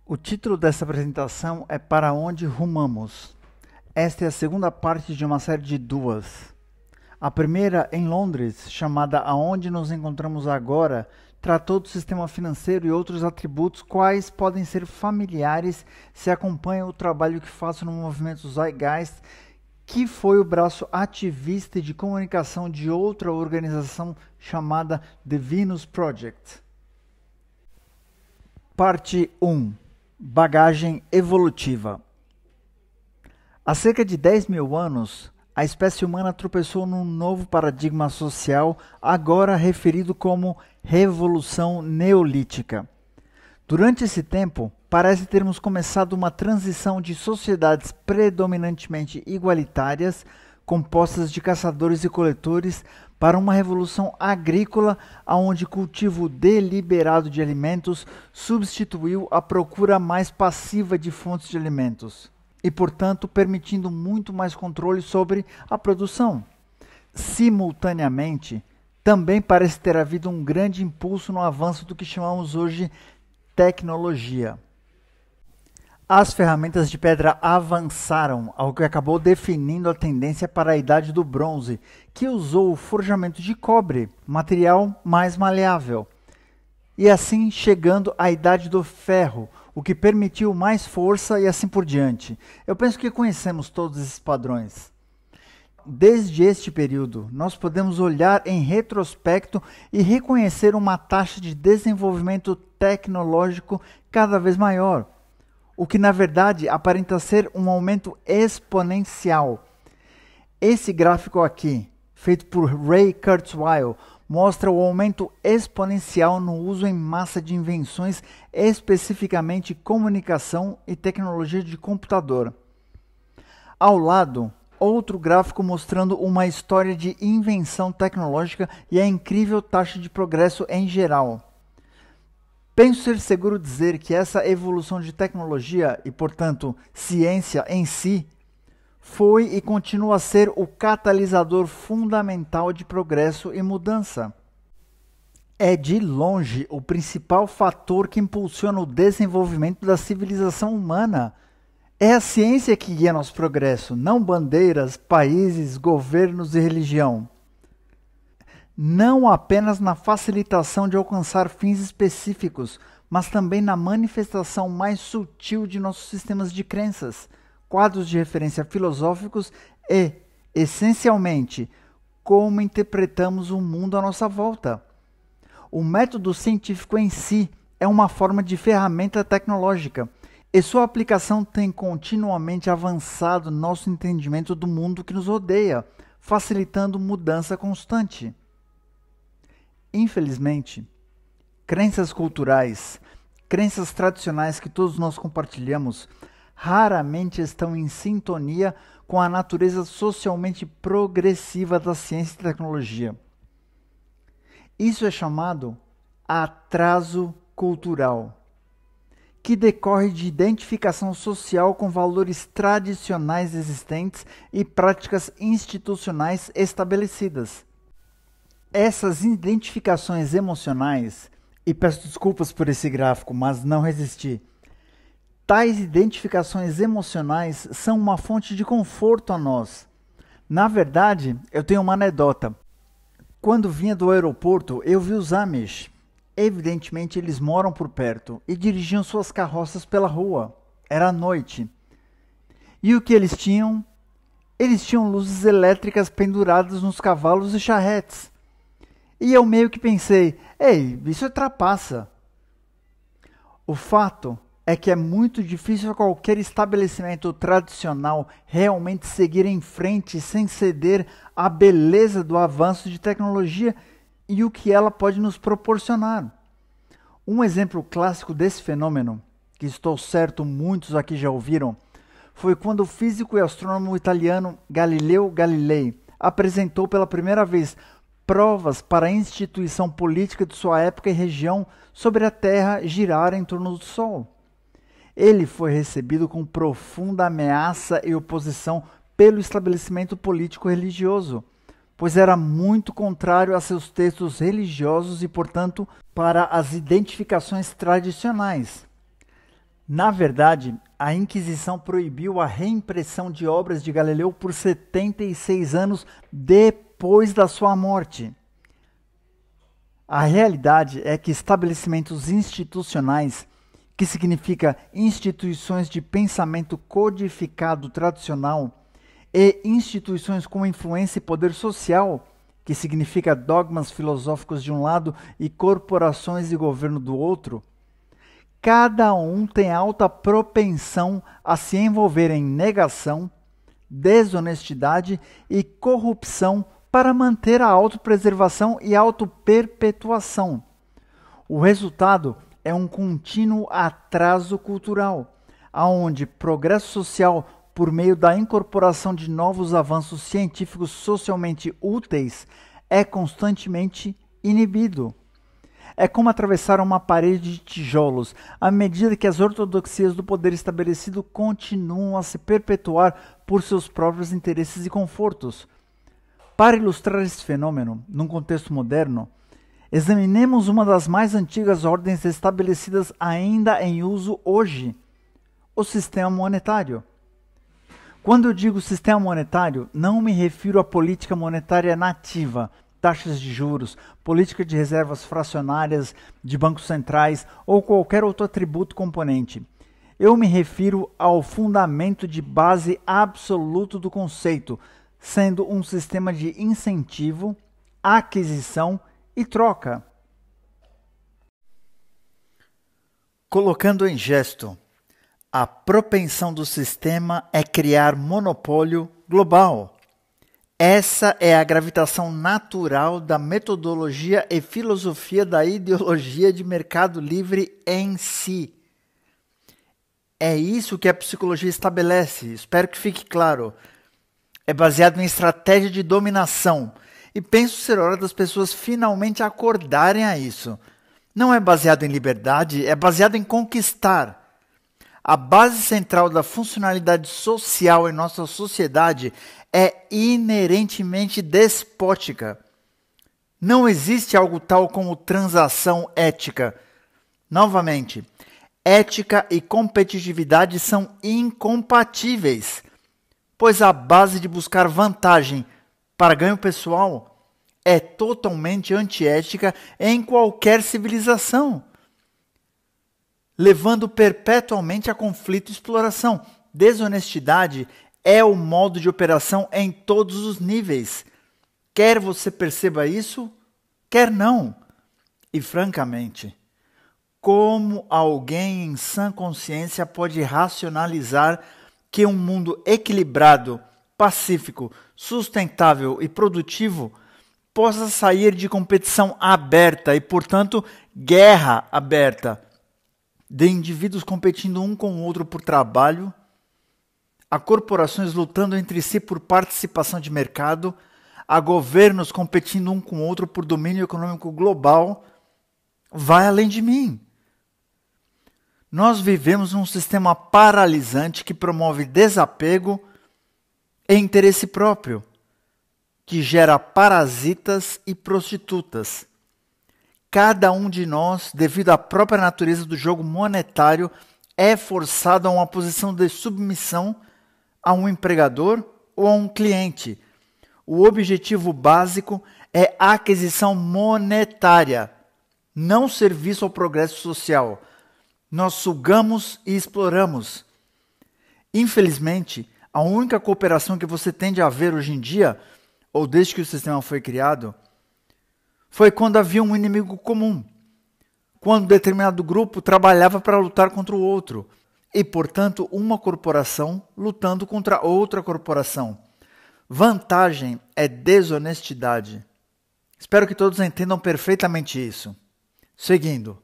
O título dessa apresentação é Para Onde Rumamos? Esta é a segunda parte de uma série de duas. A primeira, em Londres, chamada Aonde Nos Encontramos Agora, tratou do sistema financeiro e outros atributos quais podem ser familiares se acompanham o trabalho que faço no movimento Zeitgeist, que foi o braço ativista e de comunicação de outra organização chamada The Venus Project. Parte 1. Bagagem evolutiva. Há cerca de 10 mil anos, a espécie humana tropeçou num novo paradigma social, agora referido como Revolução Neolítica. Durante esse tempo, parece termos começado uma transição de sociedades predominantemente igualitárias, compostas de caçadores e coletores, para uma revolução agrícola onde o cultivo deliberado de alimentos substituiu a procura mais passiva de fontes de alimentos e, portanto, permitindo muito mais controle sobre a produção. Simultaneamente, também parece ter havido um grande impulso no avanço do que chamamos hoje tecnologia. As ferramentas de pedra avançaram, ao que acabou definindo a tendência para a Idade do Bronze, que usou o forjamento de cobre, material mais maleável, e assim chegando à Idade do Ferro, o que permitiu mais força e assim por diante. Eu penso que conhecemos todos esses padrões. Desde este período, nós podemos olhar em retrospecto e reconhecer uma taxa de desenvolvimento tecnológico cada vez maior, o que na verdade aparenta ser um aumento exponencial. Esse gráfico aqui, feito por Ray Kurzweil, mostra o aumento exponencial no uso em massa de invenções, especificamente comunicação e tecnologia de computador. Ao lado, outro gráfico mostrando uma história de invenção tecnológica e a incrível taxa de progresso em geral. Penso ser seguro dizer que essa evolução de tecnologia e, portanto, ciência em si, foi e continua a ser o catalisador fundamental de progresso e mudança. É de longe o principal fator que impulsiona o desenvolvimento da civilização humana. É a ciência que guia nosso progresso, não bandeiras, países, governos e religião. Não apenas na facilitação de alcançar fins específicos, mas também na manifestação mais sutil de nossos sistemas de crenças, quadros de referência filosóficos e, essencialmente, como interpretamos o mundo à nossa volta. O método científico em si é uma forma de ferramenta tecnológica, e sua aplicação tem continuamente avançado nosso entendimento do mundo que nos rodeia, facilitando mudança constante. Infelizmente, crenças culturais, crenças tradicionais que todos nós compartilhamos, raramente estão em sintonia com a natureza socialmente progressiva da ciência e tecnologia. Isso é chamado atraso cultural, que decorre de identificação social com valores tradicionais existentes e práticas institucionais estabelecidas. Essas identificações emocionais, e peço desculpas por esse gráfico, mas não resisti, tais identificações emocionais são uma fonte de conforto a nós. Na verdade, eu tenho uma anedota. Quando vinha do aeroporto, eu vi os Amish. Evidentemente, eles moram por perto e dirigiam suas carroças pela rua. Era noite. E o que eles tinham? Eles tinham luzes elétricas penduradas nos cavalos e charretes. E eu meio que pensei, ei, isso é trapaça. O fato é que é muito difícil qualquer estabelecimento tradicional realmente seguir em frente sem ceder à beleza do avanço de tecnologia e o que ela pode nos proporcionar. Um exemplo clássico desse fenômeno, que estou certo muitos aqui já ouviram, foi quando o físico e astrônomo italiano Galileu Galilei apresentou pela primeira vez provas para a instituição política de sua época e região sobre a Terra girar em torno do Sol. Ele foi recebido com profunda ameaça e oposição pelo estabelecimento político-religioso, pois era muito contrário a seus textos religiosos e, portanto, para as identificações tradicionais. Na verdade, a Inquisição proibiu a reimpressão de obras de Galileu por 76 anos depois da sua morte. A realidade é que estabelecimentos institucionais, que significa instituições de pensamento codificado tradicional, e instituições com influência e poder social, que significa dogmas filosóficos de um lado e corporações e governo do outro, cada um tem alta propensão a se envolver em negação, desonestidade e corrupção para manter a autopreservação e autoperpetuação. O resultado é um contínuo atraso cultural, onde progresso social, por meio da incorporação de novos avanços científicos socialmente úteis, é constantemente inibido. É como atravessar uma parede de tijolos, à medida que as ortodoxias do poder estabelecido continuam a se perpetuar por seus próprios interesses e confortos. Para ilustrar esse fenômeno, num contexto moderno, examinemos uma das mais antigas ordens estabelecidas ainda em uso hoje, o sistema monetário. Quando eu digo sistema monetário, não me refiro à política monetária nativa, taxas de juros, política de reservas fracionárias de bancos centrais ou qualquer outro atributo componente. Eu me refiro ao fundamento de base absoluto do conceito, sendo um sistema de incentivo, aquisição e troca. Colocando em gesto, a propensão do sistema é criar monopólio global. Essa é a gravitação natural da metodologia e filosofia da ideologia de mercado livre em si. É isso que a psicologia estabelece, espero que fique claro. É baseado em estratégia de dominação, e penso ser hora das pessoas finalmente acordarem a isso. Não é baseado em liberdade, é baseado em conquistar. A base central da funcionalidade social em nossa sociedade é inerentemente despótica. Não existe algo tal como transação ética. Novamente, ética e competitividade são incompatíveis, pois a base de buscar vantagem para ganho pessoal é totalmente antiética em qualquer civilização, levando perpetualmente a conflito e exploração. Desonestidade é o modo de operação em todos os níveis. Quer você perceba isso, quer não. E francamente, como alguém em sã consciência pode racionalizar que um mundo equilibrado, pacífico, sustentável e produtivo possa sair de competição aberta e, portanto, guerra aberta, de indivíduos competindo um com o outro por trabalho, a corporações lutando entre si por participação de mercado, a governos competindo um com o outro por domínio econômico global, vai além de mim. Nós vivemos num sistema paralisante que promove desapego e interesse próprio, que gera parasitas e prostitutas. Cada um de nós, devido à própria natureza do jogo monetário, é forçado a uma posição de submissão a um empregador ou a um cliente. O objetivo básico é a aquisição monetária, não serviço ao progresso social. Nós sugamos e exploramos. Infelizmente, a única cooperação que você tende a ver hoje em dia, ou desde que o sistema foi criado, foi quando havia um inimigo comum, quando determinado grupo trabalhava para lutar contra o outro, e, portanto, uma corporação lutando contra outra corporação. Vantagem é desonestidade. Espero que todos entendam perfeitamente isso. Seguindo.